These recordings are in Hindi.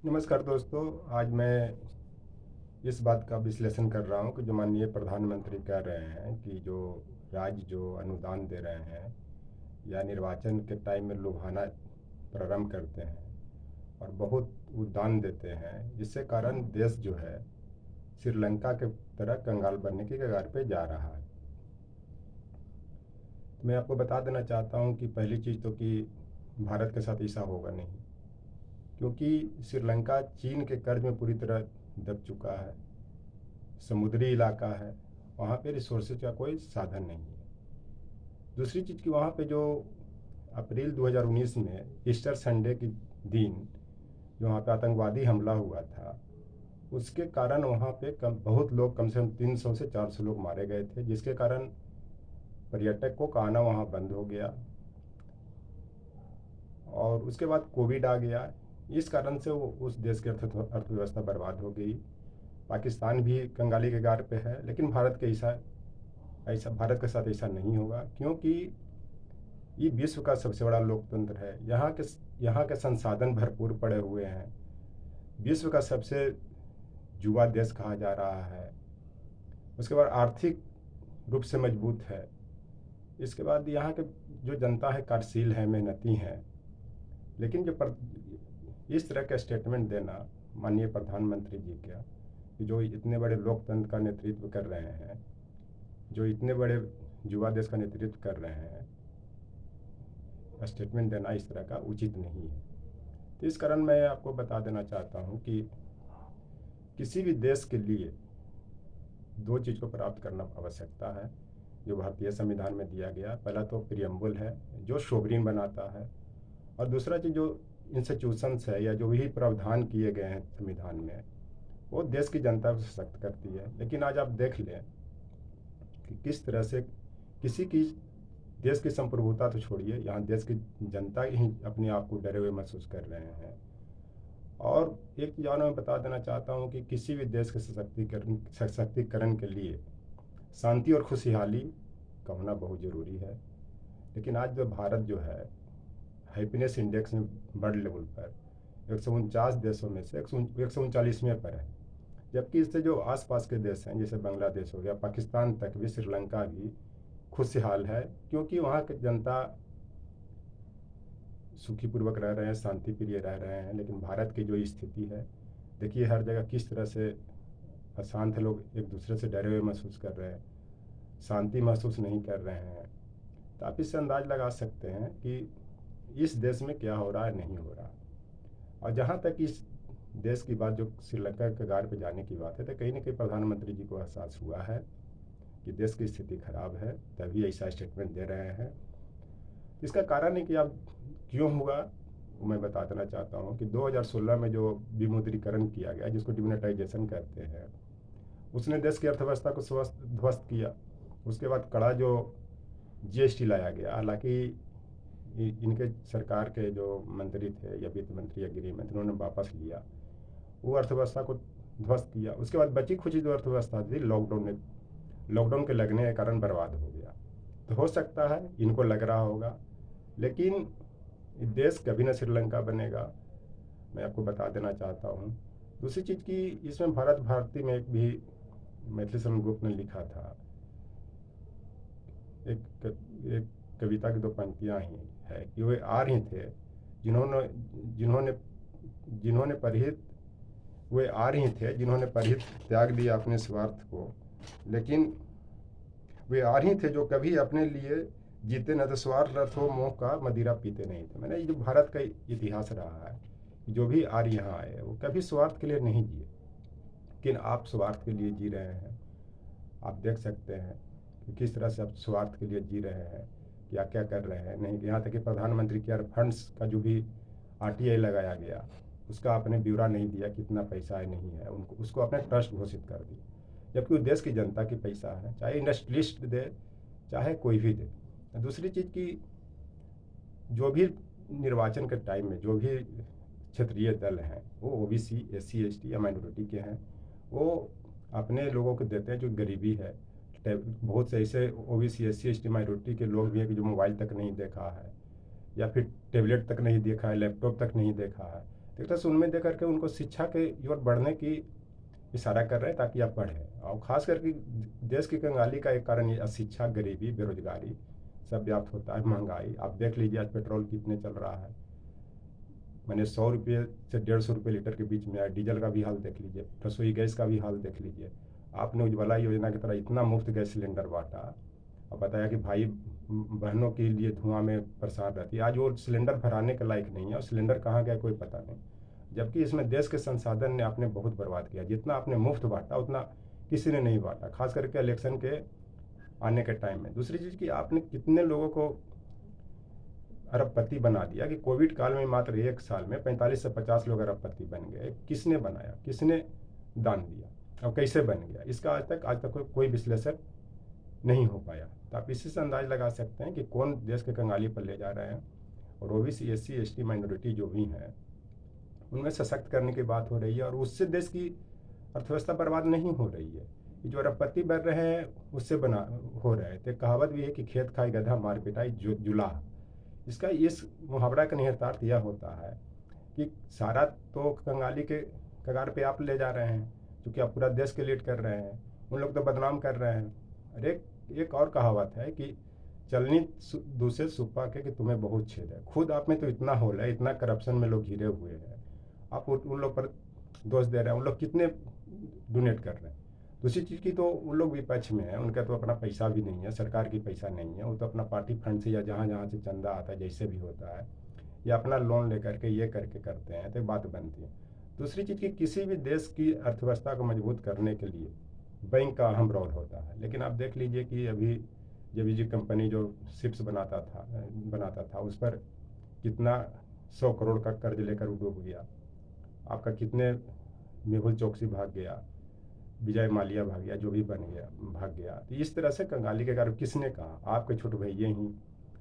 नमस्कार दोस्तों। आज मैं इस बात का विश्लेषण कर रहा हूँ कि जो माननीय प्रधानमंत्री कह रहे हैं कि जो राज्य जो अनुदान दे रहे हैं या निर्वाचन के टाइम में लुभाना प्रारंभ करते हैं और बहुत दान देते हैं, इससे कारण देश जो है श्रीलंका के तरह कंगाल बनने की कगार पे जा रहा है। तो मैं आपको बता देना चाहता हूँ कि पहली चीज़ तो कि भारत के साथ ऐसा होगा नहीं, क्योंकि श्रीलंका चीन के कर्ज में पूरी तरह दब चुका है। समुद्री इलाका है, वहाँ पे रिसोर्सेज का कोई साधन नहीं है। दूसरी चीज़ कि वहाँ पे जो अप्रैल 2019 में ईस्टर संडे के दिन जो वहाँ पे आतंकवादी हमला हुआ था, उसके कारण वहाँ पे बहुत लोग, कम से कम 300 से 400 लोग मारे गए थे, जिसके कारण पर्यटकों का आना वहाँ बंद हो गया। और उसके बाद कोविड आ गया। इस कारण से वो उस देश की अर्थव्यवस्था बर्बाद हो गई। पाकिस्तान भी कंगाली के गार पे है, लेकिन भारत के ऐसा ऐसा भारत के साथ ऐसा नहीं होगा, क्योंकि ये विश्व का सबसे बड़ा लोकतंत्र है। यहाँ के संसाधन भरपूर पड़े हुए हैं। विश्व का सबसे युवा देश कहा जा रहा है। उसके बाद आर्थिक रूप से मजबूत है। इसके बाद यहाँ के जो जनता है कार्यशील है, मेहनती है। लेकिन इस तरह का स्टेटमेंट देना माननीय प्रधानमंत्री जी का, कि जो इतने बड़े लोकतंत्र का नेतृत्व कर रहे हैं, जो इतने बड़े युवा देश का नेतृत्व कर रहे हैं, स्टेटमेंट देना इस तरह का उचित नहीं है। तो इस कारण मैं आपको बता देना चाहता हूँ कि किसी भी देश के लिए दो चीज़ को प्राप्त करना आवश्यकता है, जो भारतीय संविधान में दिया गया। पहला तो प्रियम्बल है, जो सोवरीन बनाता है, और दूसरा चीज़ जो इंस्टीट्यूशंस है या जो भी प्रावधान किए गए हैं संविधान में, वो देश की जनता को सशक्त करती है। लेकिन आज आप देख लें कि किस तरह से किसी की देश की संप्रभुता तो छोड़िए, यहाँ देश की जनता ही अपने आप को डरे हुए महसूस कर रहे हैं। और एक चीज़ और मैं बता देना चाहता हूँ कि किसी भी देश के सशक्तिकरण के लिए शांति और खुशहाली का होना बहुत ज़रूरी है। लेकिन आज जो भारत जो है हैप्पीनेस इंडेक्स में वर्ल्ड लेवल पर 149 देशों में से 139वें पर है। जबकि इससे जो आसपास के देश हैं, जैसे बांग्लादेश हो गया, पाकिस्तान तक भी, श्रीलंका भी खुशहाल है, क्योंकि वहाँ की जनता सुखीपूर्वक रह रहे हैं, शांति प्रिय रह रहे हैं। लेकिन भारत की जो स्थिति है, देखिए हर जगह किस तरह से अशांत लोग एक दूसरे से डरे हुए महसूस कर रहे हैं, शांति महसूस नहीं कर रहे हैं। तो आप इससे अंदाज लगा सकते हैं कि इस देश में क्या हो रहा है, नहीं हो रहा। और जहाँ तक इस देश की बात, जो श्रीलंका के कगार पे जाने की बात है, तो कहीं ना कहीं प्रधानमंत्री जी को एहसास हुआ है कि देश की स्थिति खराब है, तभी ऐसा स्टेटमेंट दे रहे हैं। इसका कारण है कि अब क्यों हुआ, मैं बता देना चाहता हूँ कि 2016 में जो विमुद्रीकरण किया गया, जिसको डिमोनेटाइजेशन कहते हैं, उसने देश की अर्थव्यवस्था को ध्वस्त किया। उसके बाद कड़ा जो जीएसटी लाया गया, हालांकि इनके सरकार के जो मंत्री थे या वित्त मंत्री या गृह मंत्री, उन्होंने वापस लिया, वो अर्थव्यवस्था को ध्वस्त किया। उसके बाद बची खुची जो अर्थव्यवस्था थी, लॉकडाउन के लगने के कारण बर्बाद हो गया। तो हो सकता है इनको लग रहा होगा, लेकिन देश कभी ना श्रीलंका बनेगा, मैं आपको बता देना चाहता हूँ। दूसरी चीज़ की, इसमें भारत भारती में एक भी मैथिली शरण गुप्त ने लिखा था, एक कविता की दो पंक्तियाँ ही है कि वे आ रही थे जिन्होंने जिन्होंने जिन्होंने परिहित वे आ रही थे जिन्होंने परिहित त्याग दिया अपने स्वार्थ को, लेकिन वे आ रही थे जो कभी अपने लिए जीते न, तो स्वार्थ रथ हो मोह का मदिरा पीते नहीं थे। मैंने ये जो भारत का इतिहास रहा है, जो भी आर्य यहाँ आए वो कभी स्वार्थ के लिए नहीं जिए, लेकिन आप स्वार्थ के लिए जी रहे हैं। आप देख सकते हैं कि किस तरह से आप स्वार्थ के लिए जी रहे हैं, क्या क्या कर रहे हैं। नहीं, यहाँ तक कि प्रधानमंत्री केयर फंड्स का जो भी आरटीआई लगाया गया, उसका आपने ब्यौरा नहीं दिया, कितना पैसा है नहीं है, उनको उसको आपने ट्रस्ट घोषित कर दिया, जबकि वो देश की जनता की पैसा है, चाहे इंडस्ट्रियलिस्ट दे चाहे कोई भी दे। दूसरी चीज़ की, जो भी निर्वाचन के टाइम में जो भी क्षेत्रीय दल हैं, वो ओबीसी, एससी, एसटी या माइनॉरिटी के हैं, वो अपने लोगों को देते हैं जो गरीबी है। बहुत से ऐसे ओबीसी, एससी, एसटी, माइनॉरिटी के लोग भी हैं कि जो मोबाइल तक नहीं देखा है, या फिर टेबलेट तक नहीं देखा है, लैपटॉप तक नहीं देखा है। तो एक तरह से उनमें दे करके उनको शिक्षा के ओर बढ़ने की इशारा कर रहे हैं ताकि आप पढ़ें। और ख़ास करके देश की कंगाली का एक कारण ये अशिक्षा, गरीबी, बेरोजगारी सब व्याप्त होता है। महंगाई आप देख लीजिए, आज पेट्रोल कितने चल रहा है, मैंने 100 रुपये से 150 रुपये लीटर के बीच में आया। डीजल का भी हाल देख लीजिए, रसोई गैस का भी हाल देख लीजिए। आपने उज्ज्वला योजना की तरह इतना मुफ्त गैस सिलेंडर बांटा और बताया कि भाई बहनों के लिए धुआं में परेशान रहती है, आज वो सिलेंडर भराने के लायक नहीं है और सिलेंडर कहाँ गया कोई पता नहीं। जबकि इसमें देश के संसाधन ने आपने बहुत बर्बाद किया। जितना आपने मुफ्त बांटा उतना किसी ने नहीं बांटा, खास करके इलेक्शन के आने के टाइम में। दूसरी चीज़ कि आपने कितने लोगों को अरबपति बना दिया कि कोविड काल में मात्र 1 साल में 45 से 50 लोग अरबपति बन गए। किसने बनाया, किसने दान दिया और कैसे बन गया, इसका आज तक कोई विश्लेषण नहीं हो पाया। तो आप इसी से अंदाज लगा सकते हैं कि कौन देश के कंगाली पर ले जा रहे हैं। और ओबीसी, एससी, एसटी माइनॉरिटी जो भी हैं उनमें सशक्त करने की बात हो रही है और उससे देश की अर्थव्यवस्था बर्बाद नहीं हो रही है। जो अरबपति बन रहे हैं उससे बना हो रहे हैं। तो कहावत भी है कि खेत खाई गधा मार पिटाई जुलाह। इसका इस मुहावरा का निहितार्थ यह होता है कि सारा तो कंगाली के कगार पे आप ले जा रहे हैं, क्योंकि आप पूरा देश के लीड कर रहे हैं, उन लोग तो बदनाम कर रहे हैं। अरे एक और कहावत है कि चलनी दूसरे सुपा के कि तुम्हें बहुत छेद है। खुद आप में तो इतना होल है, इतना करप्शन में लोग घिरे हुए हैं, आप उन लोग पर दोष दे रहे हैं। उन लोग कितने डोनेट कर रहे हैं। दूसरी चीज़ की तो उन लोग विपक्ष में है, उनका तो अपना पैसा भी नहीं है, सरकार की पैसा नहीं है, वो तो अपना पार्टी फंड से या जहाँ जहाँ से चंदा आता है जैसे भी होता है या अपना लोन लेकर के ये करके करते हैं, तो बात बनती है। दूसरी चीज़ की किसी भी देश की अर्थव्यवस्था को मजबूत करने के लिए बैंक का अहम रोल होता है। लेकिन आप देख लीजिए कि अभी जेबीजी कंपनी जो शिप्स बनाता था उस पर कितना 100 करोड़ का कर्ज लेकर डूब गया। आपका कितने मेहुल चौकसी भाग गया, विजय माल्या भाग गया, जो भी बन गया भाग गया। तो इस तरह से कंगाली के कारण किसने कहा, आपके छोटे भैया ही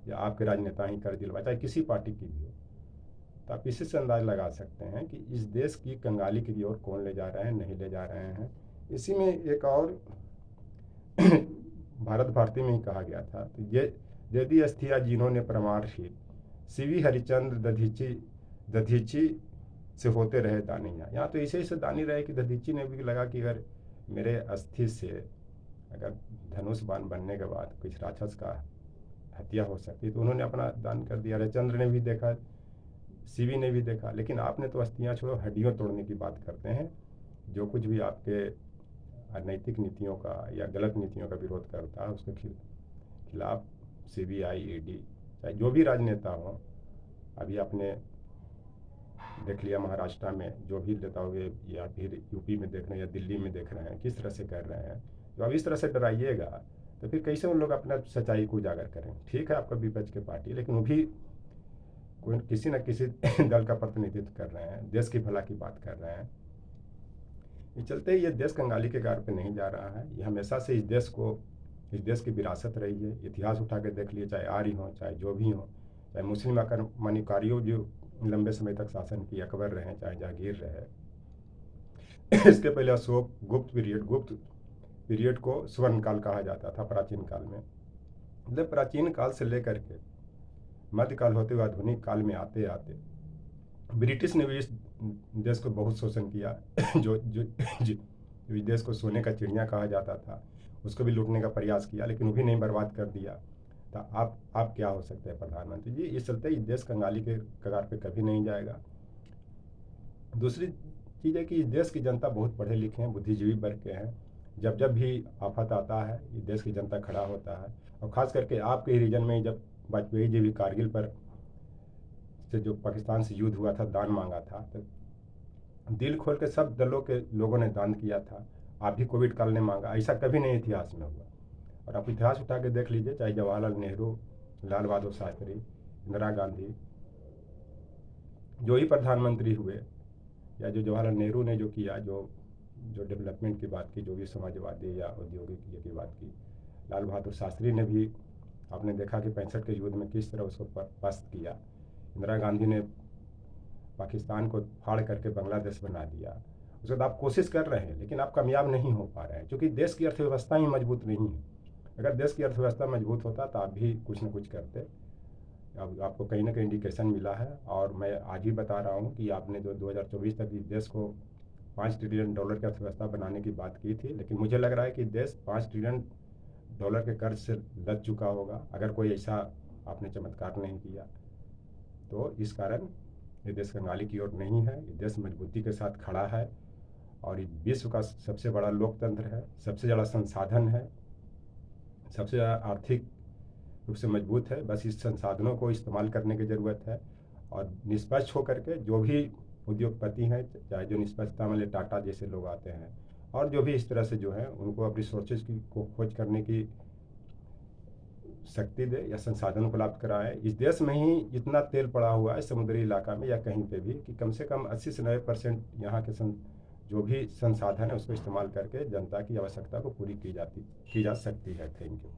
या आपके राजनेता ही कर दिलवा, चाहे किसी पार्टी की भी हो। तो आप इसी से अंदाज लगा सकते हैं कि इस देश की कंगाली की ओर कौन ले जा रहे हैं, नहीं ले जा रहे हैं। इसी में एक और भारत भारती में ही कहा गया था, तो ये यदि अस्थिया जिन्होंने परमारशील सीवी हरिचंद्र दधीची से होते रहे दानिया। यहाँ तो ऐसे दानी रहे कि दधीची ने भी लगा कि अगर मेरे अस्थि से अगर धनुष बाण बनने के बाद कुछ राक्षस का हत्या हो सकती तो उन्होंने अपना दान कर दिया। हरिचंद्र ने भी देखा, सीवी ने भी देखा। लेकिन आपने तो अस्थियाँ छोड़ो, हड्डियों तोड़ने की बात करते हैं। जो कुछ भी आपके अनैतिक नीतियों का या गलत नीतियों का विरोध करता है उसके खिलाफ CBI, ED चाहे जो भी राजनेता हो, अभी आपने देख लिया महाराष्ट्र में जो भी नेता हुए या फिर यूपी में देख रहे हैं या दिल्ली में देख रहे हैं किस तरह से कर रहे हैं। तो अब इस तरह से डराइएगा तो फिर कैसे उन लोग अपना सच्चाई को उजागर करें। ठीक है आपका विपक्ष की पार्टी, लेकिन वो भी कोई किसी न किसी दल का प्रतिनिधित्व कर रहे हैं, देश की भला की बात कर रहे हैं। ये चलते ही ये देश कंगाली के गार पे नहीं जा रहा है। ये हमेशा से इस देश की विरासत रही है। इतिहास उठा के देख लिए, चाहे आर्य हो चाहे जो भी हो, चाहे मुस्लिम आक्रमणकारियों जो लंबे समय तक शासन की, अकबर रहे चाहे जहांगीर रहे। इसके पहले अशोक, गुप्त पीरियड को स्वर्ण काल कहा जाता था प्राचीन काल में। मतलब प्राचीन काल से लेकर के मध्यकाल होते हुए आधुनिक काल में आते आते ब्रिटिश ने भी इस देश को बहुत शोषण किया। इस देश को सोने का चिड़िया कहा जाता था, उसको भी लूटने का प्रयास किया, लेकिन वो भी नहीं बर्बाद कर दिया। तो आप क्या हो सकते हैं प्रधानमंत्री जी। इस चलते इस देश कंगाली के कगार पे कभी नहीं जाएगा। दूसरी चीज़ है कि इस देश की जनता बहुत पढ़े लिखे हैं, बुद्धिजीवी वर्ग के हैं। जब भी आफत आता है इस देश की जनता खड़ा होता है। और ख़ास करके आपके ही रीजन में जब वाजपेयी जी भी कारगिल पर से जो पाकिस्तान से युद्ध हुआ था, दान मांगा था, तो दिल खोल के सब दलों के लोगों ने दान किया था। आप भी कोविड काल ने मांगा, ऐसा कभी नहीं इतिहास में हुआ। और आप इतिहास उठा के देख लीजिए, चाहे जवाहरलाल नेहरू, लाल बहादुर शास्त्री, इंदिरा गांधी, जो ही प्रधानमंत्री हुए, या जो जवाहरलाल नेहरू ने जो किया, जो डेवलपमेंट की बात की, जो भी समाजवादी या औद्योगिक की बात की, लाल बहादुर शास्त्री ने भी आपने देखा कि 65 के युद्ध में किस तरह उसको पस्त किया। इंदिरा गांधी ने पाकिस्तान को फाड़ करके बांग्लादेश बना दिया। उसके बाद आप कोशिश कर रहे हैं लेकिन आप कामयाब नहीं हो पा रहे हैं, क्योंकि देश की अर्थव्यवस्था ही मजबूत नहीं है। अगर देश की अर्थव्यवस्था मजबूत होता तो आप भी कुछ न कुछ करते। अब आपको कहीं ना कहीं इंडिकेशन मिला है, और मैं आज ही बता रहा हूँ कि आपने जो 2024 तक इस देश को $5 ट्रिलियन की अर्थव्यवस्था बनाने की बात की थी, लेकिन मुझे लग रहा है कि देश $5 ट्रिलियन के कर्ज से लद चुका होगा, अगर कोई ऐसा आपने चमत्कार नहीं किया। तो इस कारण ये देश कंगाली की ओर नहीं है, ये देश मजबूती के साथ खड़ा है, और ये विश्व का सबसे बड़ा लोकतंत्र है, सबसे ज़्यादा संसाधन है, सबसे ज़्यादा आर्थिक रूप से मजबूत है। बस इस संसाधनों को इस्तेमाल करने की ज़रूरत है, और निष्पक्ष होकर के जो भी उद्योगपति हैं, चाहे जो निष्पक्षता वाले टाटा जैसे लोग आते हैं, और जो भी इस तरह से जो है, उनको अब रिसोर्सेज की को खोज करने की शक्ति दे या संसाधन उपलब्ध कराएं। इस देश में ही इतना तेल पड़ा हुआ है समुद्री इलाका में या कहीं पे भी, कि कम से कम 80 से 90% यहाँ के जो भी संसाधन है उसको इस्तेमाल करके जनता की आवश्यकता को पूरी की जा सकती है। Thank you.